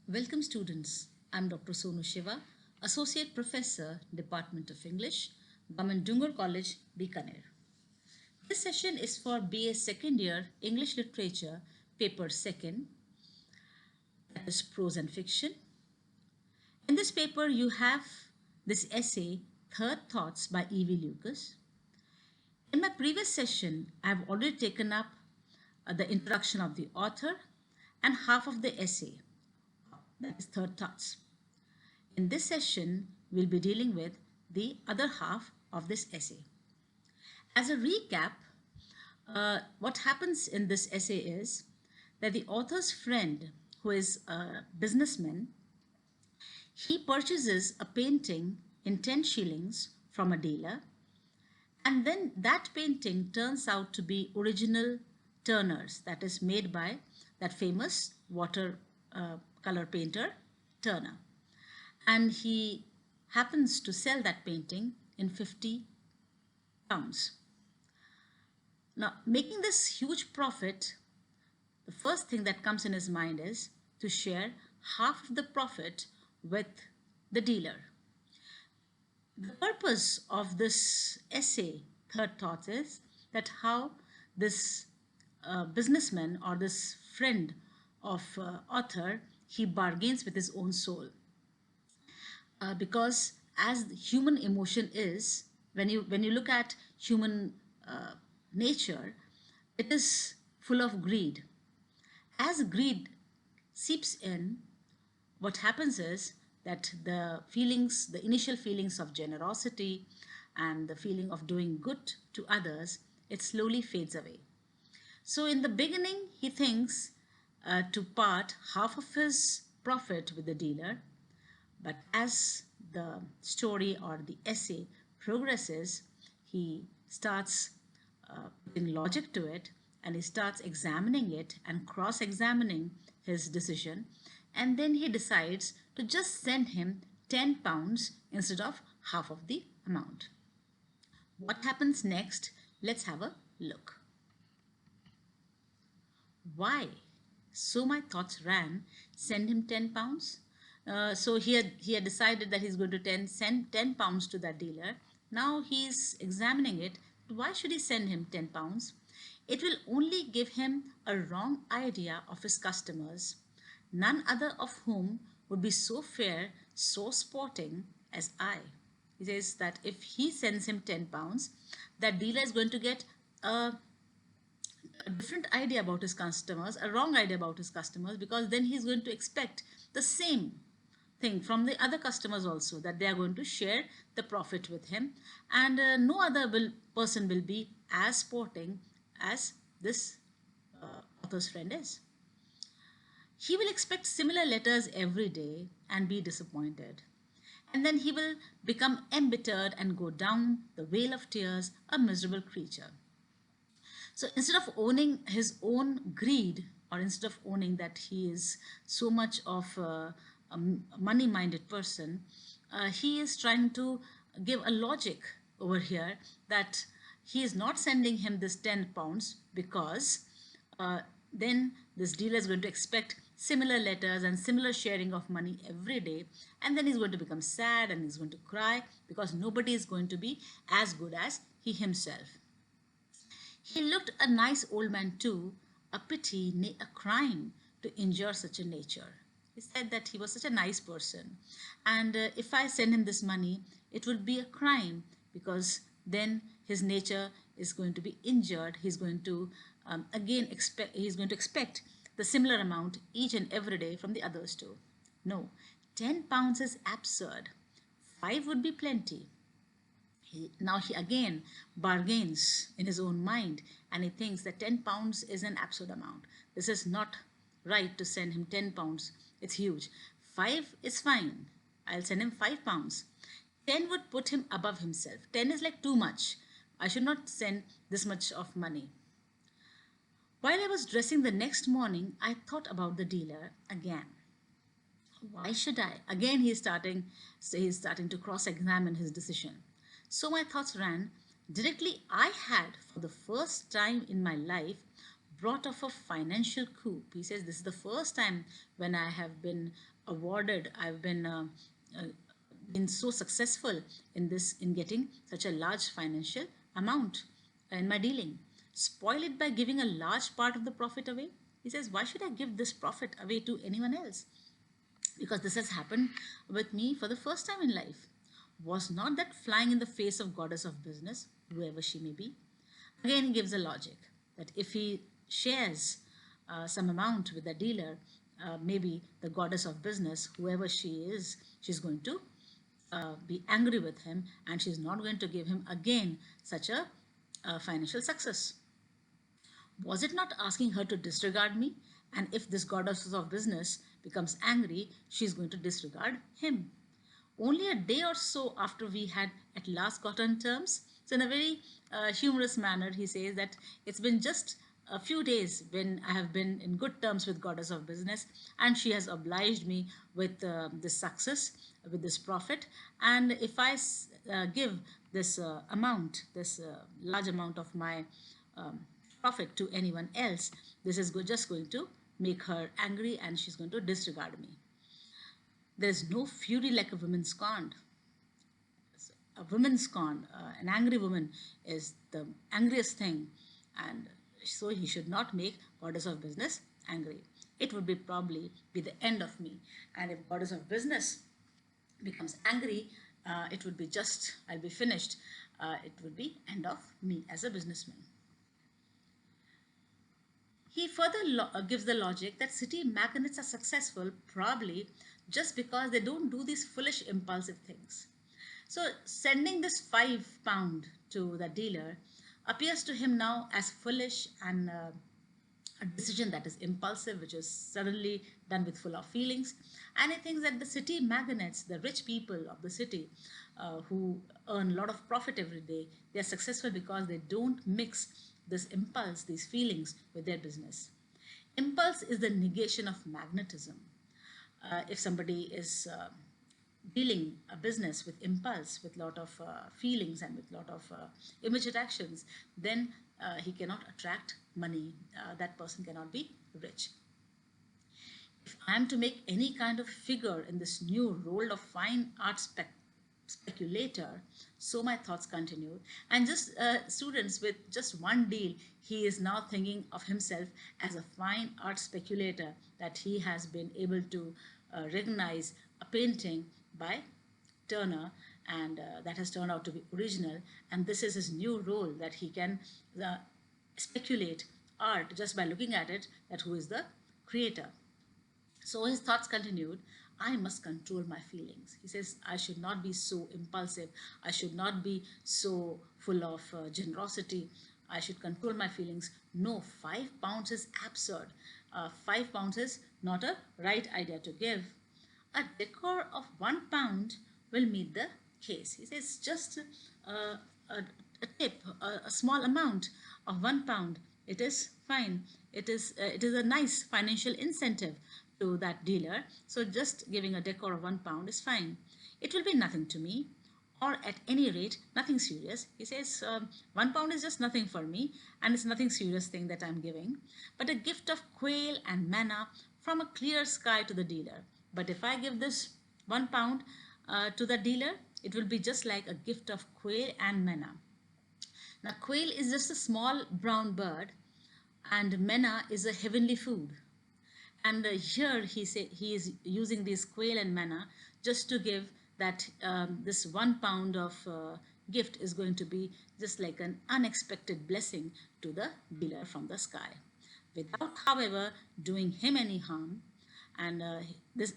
Welcome students. I'm Dr. Sonu Shiva, Associate Professor, Department of English, Government Dungur College, Bikaner. This session is for BA Second Year English Literature, Paper 2nd, that is Prose and Fiction. In this paper, you have this essay, Third Thoughts by E.V. Lucas. In my previous session, I have already taken up the introduction of the author and half of the essay, that is Third Thoughts. In this session, we'll be dealing with the other half of this essay. As a recap, what happens in this essay is that the author's friend, who is a businessman, he purchases a painting in 10 shillings from a dealer, and then that painting turns out to be original Turner's, that is made by that famous water color painter Turner, and he happens to sell that painting in 50 pounds. Now, making this huge profit, the first thing that comes in his mind is to share half of the profit with the dealer. The purpose of this essay, Third Thoughts, is that how this businessman or this friend of author, he bargains with his own soul. Because as human emotion is, when you look at human nature, it is full of greed. As greed seeps in, what happens is that the initial feelings of generosity and the feeling of doing good to others, it slowly fades away. So in the beginning, he thinks to part half of his profit with the dealer, but as the story or the essay progresses, he starts putting logic to it, and he starts examining it and cross-examining his decision, and then he decides to just send him 10 pounds instead of half of the amount. What happens next? Let's have a look. Why? So my thoughts ran, send him 10 pounds. So he had decided that he's going to send 10 pounds to that dealer. Now he's examining it. Why should he send him 10 pounds? It will only give him a wrong idea of his customers, none other of whom would be so fair, so sporting as I. He says that if he sends him 10 pounds, that dealer is going to get a different idea about his customers, a wrong idea about his customers, because then he's going to expect the same thing from the other customers also, that they are going to share the profit with him, and no other person will be as sporting as this author's friend is. He will expect similar letters every day and be disappointed. And then he will become embittered and go down the vale of tears, a miserable creature. So instead of owning his own greed, or instead of owning that he is so much of a money-minded person, he is trying to give a logic over here that he is not sending him this 10 pounds because then this dealer is going to expect similar letters and similar sharing of money every day, and then he's going to become sad and he's going to cry because nobody is going to be as good as he himself. He looked a nice old man too, a pity, nay, a crime to injure such a nature. He said that he was such a nice person, and if I send him this money, it would be a crime because then his nature is going to be injured. He's going to expect the similar amount each and every day from the others too. No, 10 pounds is absurd. 5 would be plenty. Now he again bargains in his own mind, and he thinks that 10 pounds is an absurd amount. This is not right to send him 10 pounds. It's huge. 5 is fine. I'll send him 5 pounds. 10 would put him above himself. 10 is like too much. I should not send this much of money. While I was dressing the next morning, I thought about the dealer again. Why should I? Again, he's starting to cross-examine his decision. So my thoughts ran, directly I had, for the first time in my life, brought off a financial coup. He says, this is the first time when I have been awarded, I've uh, been so successful in this, in getting such a large financial amount in my dealing. Spoil it by giving a large part of the profit away. He says, why should I give this profit away to anyone else? Because this has happened with me for the first time in life. Was not that flying in the face of goddess of business, whoever she may be? Again, he gives a logic that if he shares some amount with the dealer, maybe the goddess of business, whoever she is, she's going to be angry with him, and she's not going to give him again such a financial success. Was it not asking her to disregard me? And if this goddess of business becomes angry, she's going to disregard him. Only a day or so after we had at last got on terms, so in a very humorous manner, he says that it's been just a few days when I have been in good terms with goddess of business, and she has obliged me with this success, with this profit. And if I give this amount, this large amount of my um, profit to anyone else, this is just going to make her angry, and she's going to disregard me. There is no fury like a woman scorned. A woman scorned, an angry woman is the angriest thing, and so he should not make goddess of business angry. It would be probably be the end of me, and if goddess of business becomes angry, it would be just, I'll be finished. It would be end of me as a businessman. He further gives the logic that city magnates are successful probably just because they don't do these foolish impulsive things. So sending this £5 to the dealer appears to him now as foolish and a decision that is impulsive, which is suddenly done with full of feelings. And he thinks that the city magnates, the rich people of the city who earn a lot of profit every day, they are successful because they don't mix this impulse, these feelings with their business. Impulse is the negation of magnetism. If somebody is dealing a business with impulse, with lot of feelings and with lot of immediate actions, then he cannot attract money. That person cannot be rich. If I am to make any kind of figure in this new role of fine art speculator, so my thoughts continued. And just students, with just one deal, he is now thinking of himself as a fine art speculator, that he has been able to recognize a painting by Turner, and that has turned out to be original, and this is his new role, that he can speculate art just by looking at it, that who is the creator. So his thoughts continued. I must control my feelings. He says, I should not be so impulsive. I should not be so full of generosity. I should control my feelings. No, £5 is absurd. £5 is not a right idea to give. A decor of £1 will meet the case. He says, just a tip, a small amount of £1. It is fine. It is a nice financial incentive to that dealer. So just giving a decor of £1 is fine. It will be nothing to me, or at any rate, nothing serious. He says, £1 is just nothing for me, and it's nothing serious thing that I'm giving, but a gift of quail and manna from a clear sky to the dealer. But if I give this £1 to the dealer, it will be just like a gift of quail and manna. Now, quail is just a small brown bird, and manna is a heavenly food. And here he is using this quail and manna just to give that this £1 of gift is going to be just like an unexpected blessing to the dealer from the sky, without, however, doing him any harm. And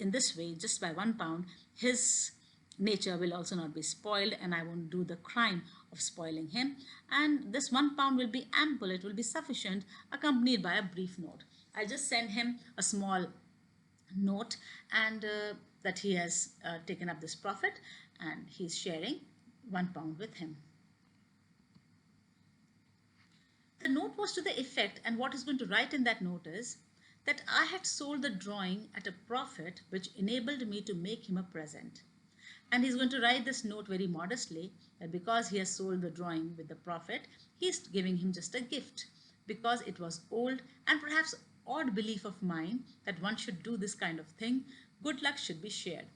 in this way, just by £1, his nature will also not be spoiled, and I won't do the crime of spoiling him. And this £1 will be ample, it will be sufficient, accompanied by a brief note. I'll just send him a small note, and that he has taken up this profit and he's sharing £1 with him. The note was to the effect, and what he's going to write in that note is that I had sold the drawing at a profit which enabled me to make him a present. And he's going to write this note very modestly, that because he has sold the drawing with the profit, he's giving him just a gift. because it was old and perhaps odd belief of mine that one should do this kind of thing. Good luck should be shared.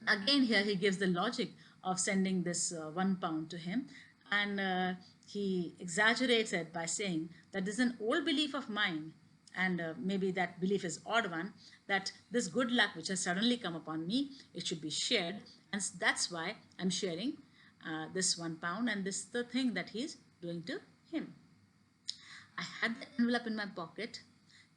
Again, here he gives the logic of sending this £1 to him, and he exaggerates it by saying that this is an old belief of mine, and maybe that belief is odd one, that this good luck which has suddenly come upon me, it should be shared, and that's why I'm sharing this £1, and this is the thing that he's doing to him. I had the envelope in my pocket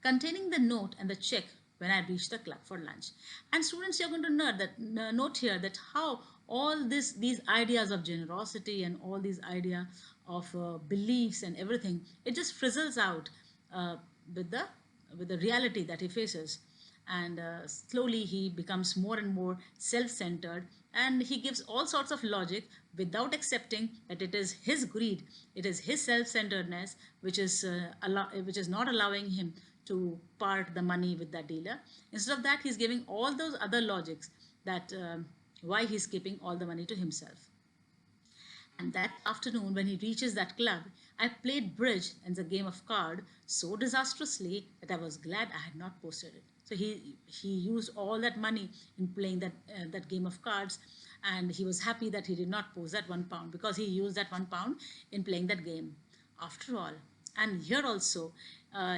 containing the note and the check when I reached the club for lunch. And students, you're going to note here that how all these ideas of generosity and all these ideas of beliefs and everything, it just frizzles out uh, with the reality that he faces, and slowly he becomes more and more self-centered, and he gives all sorts of logic without accepting that it is his greed, it is his self-centeredness which is which is not allowing him to part the money with that dealer. Instead of that, he's giving all those other logics that why he's keeping all the money to himself. And that afternoon, when he reaches that club, I played bridge and the game of card so disastrously that I was glad I had not posted it. So he used all that money in playing that game of cards, and he was happy that he did not post that £1 because he used that £1 in playing that game. After all, and here also,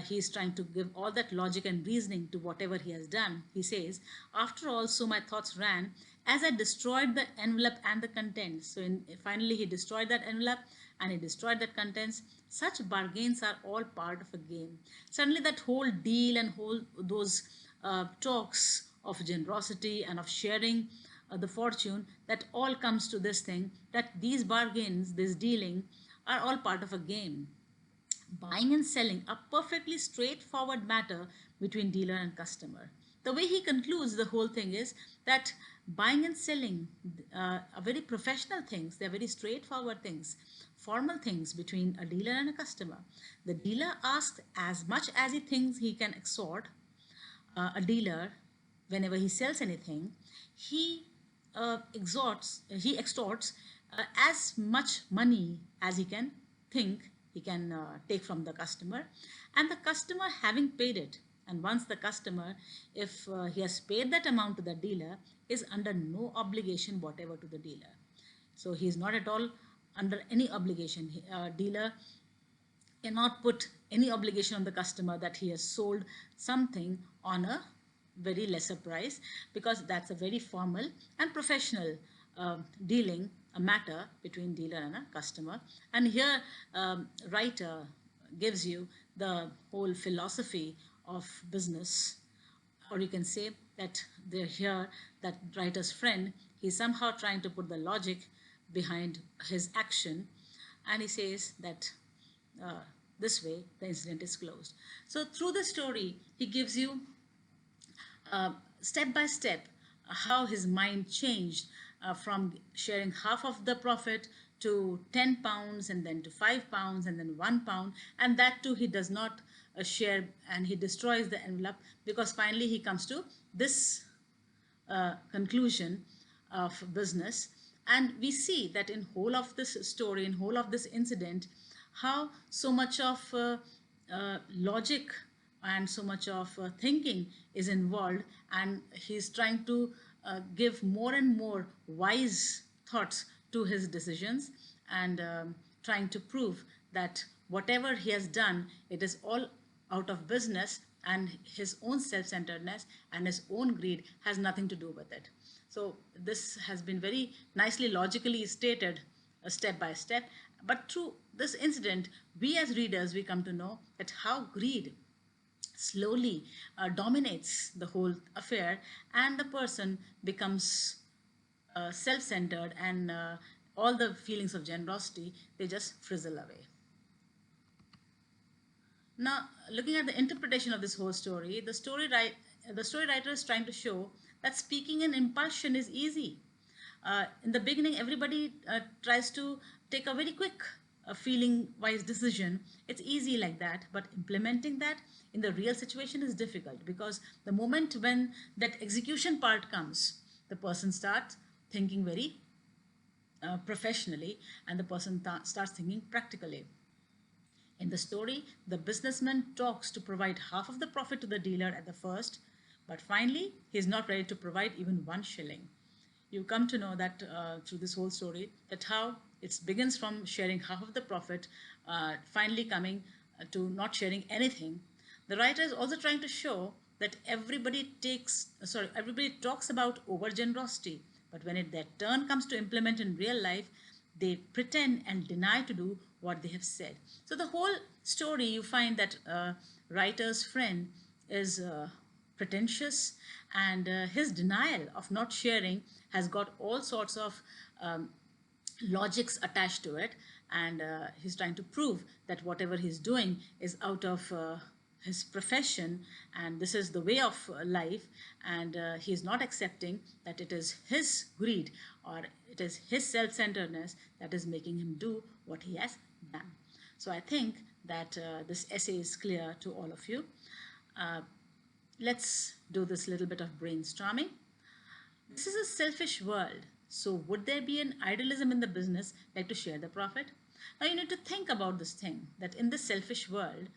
he is trying to give all that logic and reasoning to whatever he has done. He says, after all, so my thoughts ran as I destroyed the envelope and the contents. So finally, he destroyed that envelope and he destroyed that contents. Such bargains are all part of a game. Suddenly, that whole deal and whole those talks of generosity and of sharing the fortune, that all comes to this thing, that these bargains, this dealing, are all part of a game. Buying and selling a perfectly straightforward matter between dealer and customer. The way he concludes the whole thing is that buying and selling are very professional things. They're very straightforward things, formal things between a dealer and a customer. The dealer asks as much as he thinks he can extort a dealer whenever he sells anything. He extorts as much money as he can think he can take from the customer, and the customer having paid it, and once the customer, if he has paid that amount to the dealer, is under no obligation whatever to the dealer. So he is not at all under any obligation. Dealer cannot put any obligation on the customer that he has sold something on a very lesser price, because that's a very formal and professional dealing, a matter between dealer and a customer. And here writer gives you the whole philosophy of business, or you can say that they're here, that writer's friend, he's somehow trying to put the logic behind his action, and he says that this way the incident is closed. So through the story, he gives you step by step how his mind changed from sharing half of the profit to £10, and then to £5, and then £1, and that too he does not share, and he destroys the envelope, because finally he comes to this conclusion of business. And we see that in whole of this story, in whole of this incident, how so much of logic and so much of thinking is involved, and he's trying to give more and more wise thoughts to his decisions, and trying to prove that whatever he has done, it is all out of business, and his own self-centeredness and his own greed has nothing to do with it. So this has been very nicely logically stated step by step, but through this incident, we as readers, we come to know that how greed slowly dominates the whole affair, and the person becomes self-centered, and all the feelings of generosity, they just frizzle away. Now, looking at the interpretation of this whole story, the story writer is trying to show that speaking in impulsion is easy. In the beginning, everybody tries to take a very quick feeling-wise decision. It's easy like that, but implementing that in the real situation is difficult, because the moment when that execution part comes, the person starts thinking very professionally, and the person starts thinking practically. In the story, the businessman talks to provide half of the profit to the dealer at the first, but finally, he is not ready to provide even 1 shilling. You come to know that through this whole story, that how it begins from sharing half of the profit, finally coming to not sharing anything. The writer is also trying to show that everybody talks about over generosity, but when their turn comes to implement in real life, they pretend and deny to do what they have said. So the whole story, you find that writer's friend is pretentious, and his denial of not sharing has got all sorts of logics attached to it, and he's trying to prove that whatever he's doing is out of his profession, and this is the way of life, and he is not accepting that it is his greed or it is his self-centeredness that is making him do what he has done. So I think that this essay is clear to all of you. uh, let's do this little bit of brainstorming. This is a selfish world. So, would there be an idealism in the business like to share the profit? Now, you need to think about this thing that in this selfish world,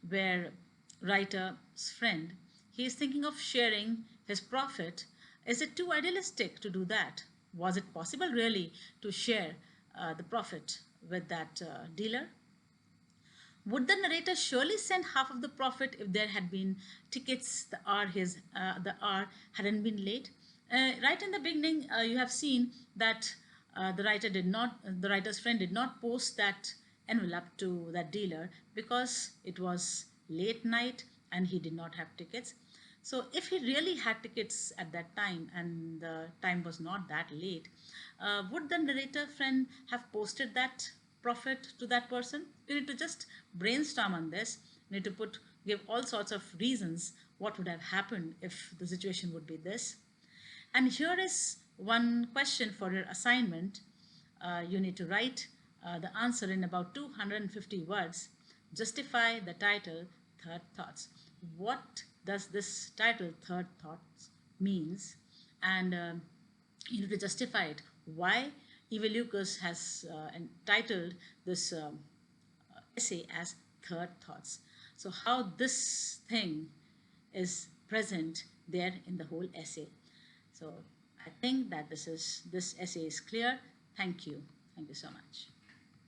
where writer's friend, he is thinking of sharing his profit. Is it too idealistic to do that? Was it possible really to share the profit with that dealer? Would the narrator surely send half of the profit if there had been tickets, the hour hadn't been late? Right in the beginning, you have seen that the writer's friend did not post that envelope to that dealer because it was late night and he did not have tickets. So if he really had tickets at that time and the time was not that late, would the narrator friend have posted that profit to that person? You need to just brainstorm on this. You need to give all sorts of reasons what would have happened if the situation would be this. And here is one question for your assignment. You need to write the answer in about 250 words. Justify the title, Third Thoughts. What does this title, Third Thoughts, means? And you need to justify it. Why Evalucus has entitled this essay as Third Thoughts. So how this thing is present there in the whole essay. So I think that this essay is clear. Thank you. Thank you so much.